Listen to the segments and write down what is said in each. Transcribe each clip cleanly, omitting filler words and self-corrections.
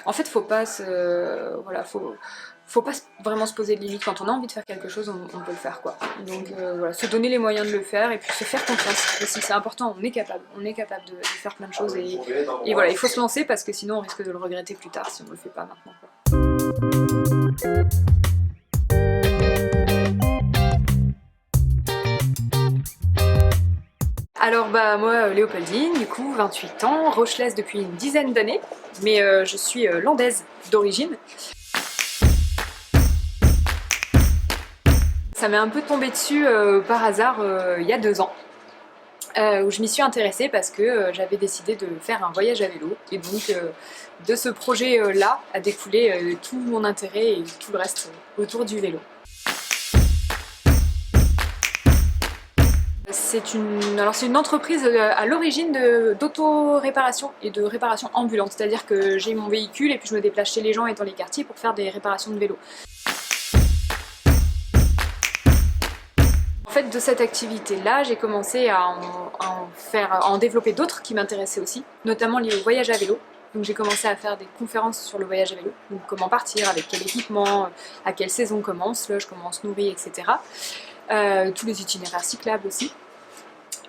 En fait, faut pas voilà, faut pas vraiment se poser de limites. Quand on a envie de faire quelque chose, on peut le faire, quoi. Donc voilà, se donner les moyens de le faire et puis se faire confiance aussi, c'est important. On est capable de faire plein de choses et voilà, il faut se lancer parce que sinon on risque de le regretter plus tard si on le fait pas maintenant, quoi. Alors bah moi Léopoldine, du coup 28 ans, rochelaise depuis une dizaine d'années, mais je suis landaise d'origine. Ça m'est un peu tombé dessus par hasard il y a 2 ans. Où je m'y suis intéressée parce que j'avais décidé de faire un voyage à vélo et donc de ce projet là a découlé tout mon intérêt et tout le reste autour du vélo. C'est une entreprise à l'origine d'auto-réparation et de réparation ambulante, c'est-à-dire que j'ai mon véhicule et puis je me déplace chez les gens et dans les quartiers pour faire des réparations de vélo. En fait, de cette activité-là, j'ai commencé à en développer d'autres qui m'intéressaient aussi, notamment liés au voyage à vélo. Donc j'ai commencé à faire des conférences sur le voyage à vélo, donc comment partir, avec quel équipement, à quelle saison commence, loge, comment on se nourrit, etc. Tous les itinéraires cyclables aussi.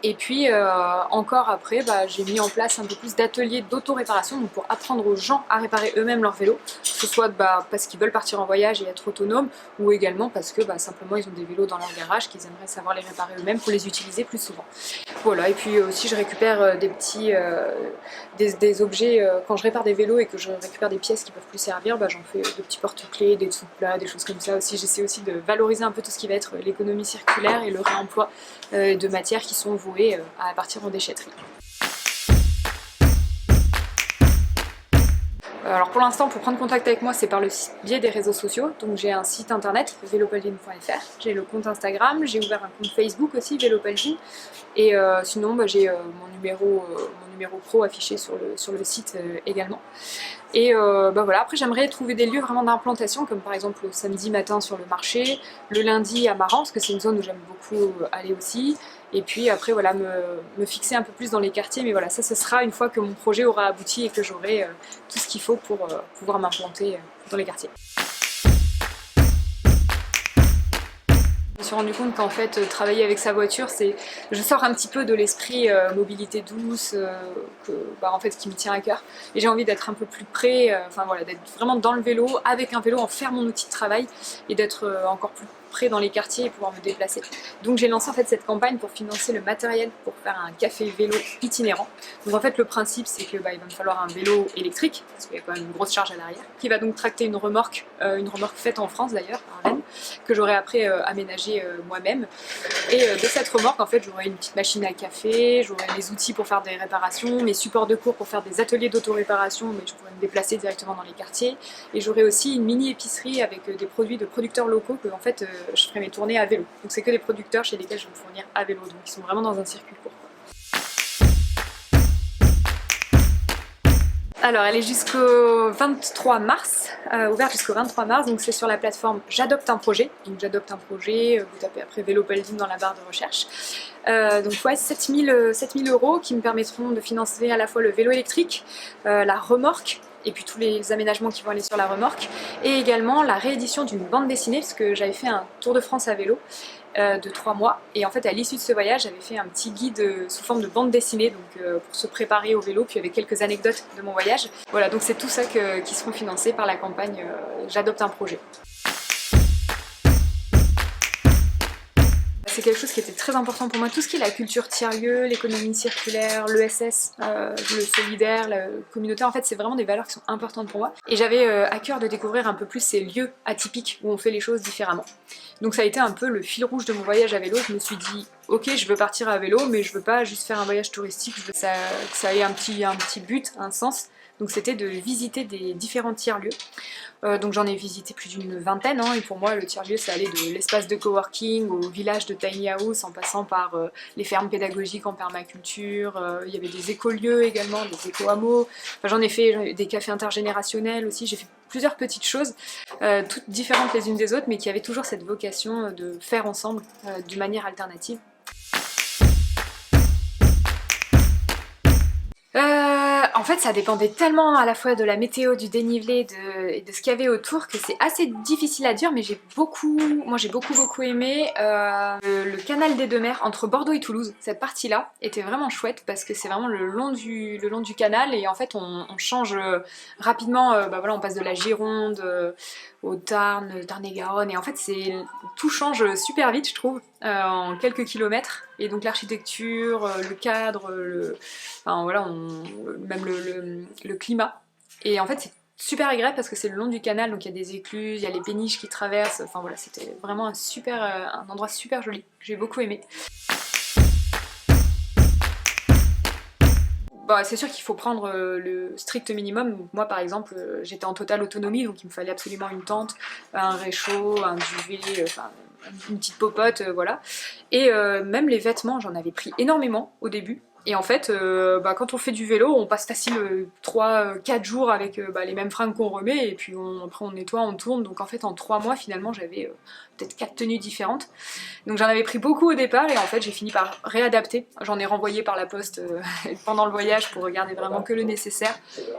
Et puis encore après, j'ai mis en place un peu plus d'ateliers d'auto-réparation, donc pour apprendre aux gens à réparer eux-mêmes leur vélo, que ce soit parce qu'ils veulent partir en voyage et être autonomes, ou également parce que simplement ils ont des vélos dans leur garage qu'ils aimeraient savoir les réparer eux-mêmes pour les utiliser plus souvent. Voilà, et puis aussi je récupère des objets, quand je répare des vélos et que je récupère des pièces qui peuvent plus servir, j'en fais des petits porte-clés, des dessous de plats, des choses comme ça aussi. J'essaie aussi de valoriser un peu tout ce qui va être l'économie circulaire et le réemploi de matières qui sont vouées à partir en déchetterie. Alors pour l'instant, pour prendre contact avec moi, c'est par le biais des réseaux sociaux. Donc j'ai un site internet, velopoldine.fr, j'ai le compte Instagram, j'ai ouvert un compte Facebook aussi, Velopoldine. Et sinon, j'ai mon numéro pro affiché sur le site également. Et voilà, après j'aimerais trouver des lieux vraiment d'implantation, comme par exemple le samedi matin sur le marché, le lundi à Maran, parce que c'est une zone où j'aime beaucoup aller aussi. Et puis après voilà, me fixer un peu plus dans les quartiers, mais voilà, ça ce sera une fois que mon projet aura abouti et que j'aurai tout ce qu'il faut pour pouvoir m'implanter dans les quartiers. Je me suis rendu compte qu'en fait, travailler avec sa voiture, je sors un petit peu de l'esprit mobilité douce, en fait, qui me tient à cœur. Et j'ai envie d'être un peu plus près, voilà, d'être vraiment dans le vélo, avec un vélo, en faire mon outil de travail et d'être encore plus près dans les quartiers et pouvoir me déplacer. Donc j'ai lancé en fait cette campagne pour financer le matériel pour faire un café vélo itinérant. Donc en fait le principe c'est que il va me falloir un vélo électrique, parce qu'il y a quand même une grosse charge à l'arrière, qui va donc tracter une remorque faite en France d'ailleurs, à Rennes, que j'aurai après aménagée moi-même. Et de cette remorque en fait j'aurai une petite machine à café, j'aurai les outils pour faire des réparations, mes supports de cours pour faire des ateliers d'auto-réparation, mais je pourrais me déplacer directement dans les quartiers. Et j'aurai aussi une mini épicerie avec des produits de producteurs locaux que en fait je ferai mes tournées à vélo. Donc c'est que des producteurs chez lesquels je vais me fournir à vélo, donc ils sont vraiment dans un circuit court. Alors elle est jusqu'au 23 mars, ouverte jusqu'au 23 mars, donc c'est sur la plateforme J'adopte un projet. Donc j'adopte un projet, vous tapez après Velopoldine dans la barre de recherche. Donc ouais, 7000 € qui me permettront de financer à la fois le vélo électrique, la remorque, et puis tous les aménagements qui vont aller sur la remorque, et également la réédition d'une bande dessinée, parce que j'avais fait un tour de France à vélo de 3 mois, et en fait à l'issue de ce voyage j'avais fait un petit guide sous forme de bande dessinée, donc pour se préparer au vélo, puis avec quelques anecdotes de mon voyage. Voilà, donc c'est tout ça qui seront financés par la campagne J'adopte un projet. C'est quelque chose qui était très important pour moi, tout ce qui est la culture tiers-lieu, l'économie circulaire, l'ESS, le solidaire, le communautaire, en fait c'est vraiment des valeurs qui sont importantes pour moi. Et j'avais à cœur de découvrir un peu plus ces lieux atypiques où on fait les choses différemment. Donc ça a été un peu le fil rouge de mon voyage à vélo. Je me suis dit, ok, je veux partir à vélo, mais je veux pas juste faire un voyage touristique, je veux que ça ait un petit but, un sens. Donc c'était de visiter des différents tiers-lieux. Donc j'en ai visité plus d'une vingtaine, et pour moi le tiers-lieu ça allait de l'espace de coworking au village de tiny house, en passant par les fermes pédagogiques en permaculture, il y avait des écolieux également, des éco-hameaux, j'en ai fait des cafés intergénérationnels aussi, j'ai fait plusieurs petites choses, toutes différentes les unes des autres, mais qui avaient toujours cette vocation de faire ensemble d'une manière alternative. En fait, ça dépendait tellement à la fois de la météo, du dénivelé et de ce qu'il y avait autour que c'est assez difficile à dire, mais moi j'ai beaucoup aimé le canal des Deux Mers entre Bordeaux et Toulouse. Cette partie-là était vraiment chouette parce que c'est vraiment le long du canal et en fait on change rapidement, bah voilà, on passe de la Gironde au Tarn-et-Garonne et en fait tout change super vite je trouve en quelques kilomètres et donc l'architecture, le cadre, enfin voilà, même le climat. Et en fait, c'est super agréable parce que c'est le long du canal, donc il y a des écluses, il y a les péniches qui traversent. Enfin voilà, c'était vraiment un endroit super joli. J'ai beaucoup aimé. Bon, c'est sûr qu'il faut prendre le strict minimum. Donc, moi, par exemple, j'étais en totale autonomie, donc il me fallait absolument une tente, un réchaud, un duvet, enfin une petite popote, voilà. Et même les vêtements, j'en avais pris énormément au début. Et en fait, bah, quand on fait du vélo, on passe facile 3-4 jours avec les mêmes fringues qu'on remet, et puis après on nettoie, on tourne. Donc en fait, en 3 mois, finalement, j'avais peut-être 4 tenues différentes. Donc j'en avais pris beaucoup au départ, et en fait, j'ai fini par réadapter. J'en ai renvoyé par la poste pendant le voyage pour regarder vraiment que le nécessaire.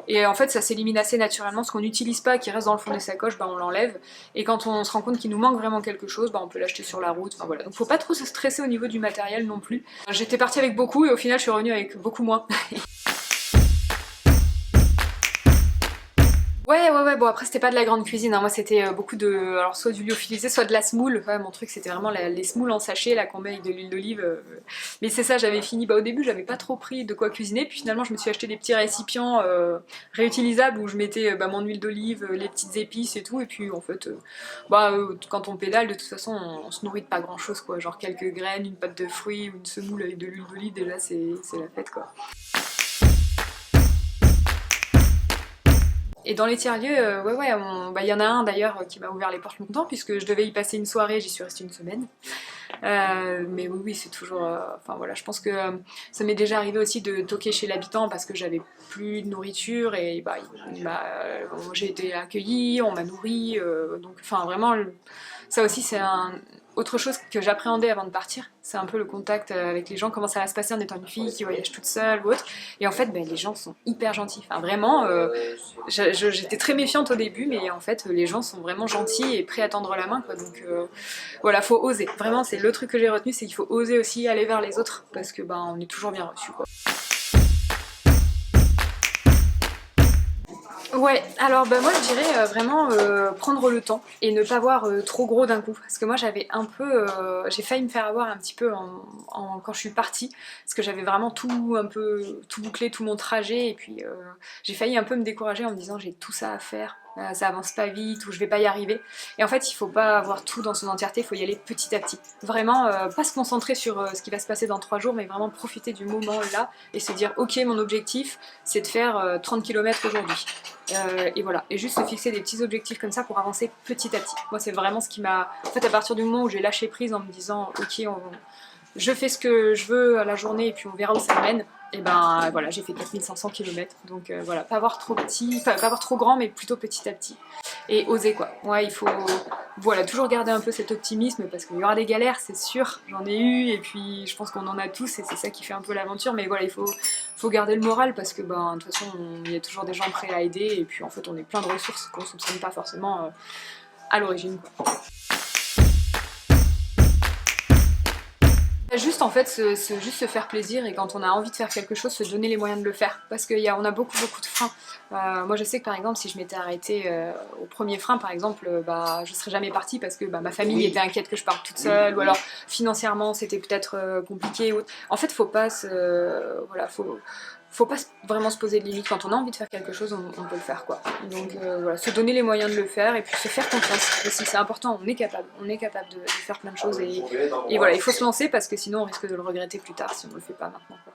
Et en fait, ça s'élimine assez naturellement. Ce qu'on n'utilise pas, qui reste dans le fond des sacoches, bah, on l'enlève. Et quand on se rend compte qu'il nous manque vraiment quelque chose, bah, on peut l'acheter sur la route. Enfin, voilà. Donc faut pas trop se stresser au niveau du matériel non plus. J'étais partie avec beaucoup, et au final, je suis revenue avec beaucoup moins. Ouais, bon après c'était pas de la grande cuisine, hein. Moi c'était beaucoup de, alors soit du lyophilisé, soit de la semoule. Ouais, mon truc c'était vraiment les semoules en sachet là qu'on met avec de l'huile d'olive. Mais c'est ça, j'avais fini, bah au début j'avais pas trop pris de quoi cuisiner, puis finalement je me suis acheté des petits récipients réutilisables où je mettais mon huile d'olive, les petites épices et tout, et puis en fait, quand on pédale de toute façon on se nourrit de pas grand chose quoi, genre quelques graines, une pâte de fruits ou une semoule avec de l'huile d'olive, déjà c'est la fête quoi. Et dans les tiers-lieux, il y en a un d'ailleurs qui m'a ouvert les portes longtemps puisque je devais y passer une soirée, j'y suis restée une semaine. Mais oui, c'est toujours... Enfin voilà, je pense que ça m'est déjà arrivé aussi de toquer chez l'habitant parce que j'avais plus de nourriture et bah, j'ai été accueillie, on m'a nourrie, donc enfin vraiment, ça aussi c'est autre chose que j'appréhendais avant de partir, c'est un peu le contact avec les gens, comment ça va se passer en étant une fille qui voyage toute seule ou autre. Et en fait, les gens sont hyper gentils. Enfin, vraiment, j'étais très méfiante au début, mais en fait, les gens sont vraiment gentils et prêts à tendre la main, quoi. Donc voilà, faut oser. Vraiment, c'est le truc que j'ai retenu, c'est qu'il faut oser aussi aller vers les autres, parce que on est toujours bien reçu, quoi. Ouais, alors moi je dirais vraiment prendre le temps et ne pas voir trop gros d'un coup. Parce que moi j'avais un peu, j'ai failli me faire avoir un petit peu quand je suis partie, parce que j'avais vraiment un peu tout bouclé, tout mon trajet, et puis j'ai failli un peu me décourager en me disant j'ai tout ça à faire. Ça avance pas vite ou je vais pas y arriver. Et en fait, il faut pas avoir tout dans son entièreté, il faut y aller petit à petit. Vraiment, pas se concentrer sur ce qui va se passer dans 3 jours, mais vraiment profiter du moment là et se dire ok, mon objectif c'est de faire 30 km aujourd'hui. Et voilà, et juste se fixer des petits objectifs comme ça pour avancer petit à petit. Moi, c'est vraiment ce qui m'a... En fait, à partir du moment où j'ai lâché prise en me disant ok, je fais ce que je veux à la journée et puis on verra où ça mène. Et voilà, j'ai fait 4500 km, donc voilà, pas avoir trop petit, pas avoir trop grand, mais plutôt petit à petit. Et oser quoi. Ouais, il faut voilà, toujours garder un peu cet optimisme parce qu'il y aura des galères, c'est sûr, j'en ai eu, et puis je pense qu'on en a tous, et c'est ça qui fait un peu l'aventure, mais voilà, il faut garder le moral parce que de toute façon, il y a toujours des gens prêts à aider, et puis en fait, on est plein de ressources qu'on ne soupçonne pas forcément à l'origine, quoi. Juste en fait, juste se faire plaisir, et quand on a envie de faire quelque chose, se donner les moyens de le faire. Parce qu'on a beaucoup de freins. Moi je sais que par exemple, si je m'étais arrêtée au premier frein par exemple, je serais jamais partie parce que ma famille était inquiète que je parte toute seule, ou alors financièrement c'était peut-être compliqué. En fait, faut pas faut pas vraiment se poser de limites. Quand on a envie de faire quelque chose, on peut le faire quoi. Donc voilà, se donner les moyens de le faire et puis se faire confiance aussi, c'est important, on est capable de faire plein de choses, et voilà, il faut se lancer parce que sinon on risque de le regretter plus tard si on ne le fait pas maintenant, quoi.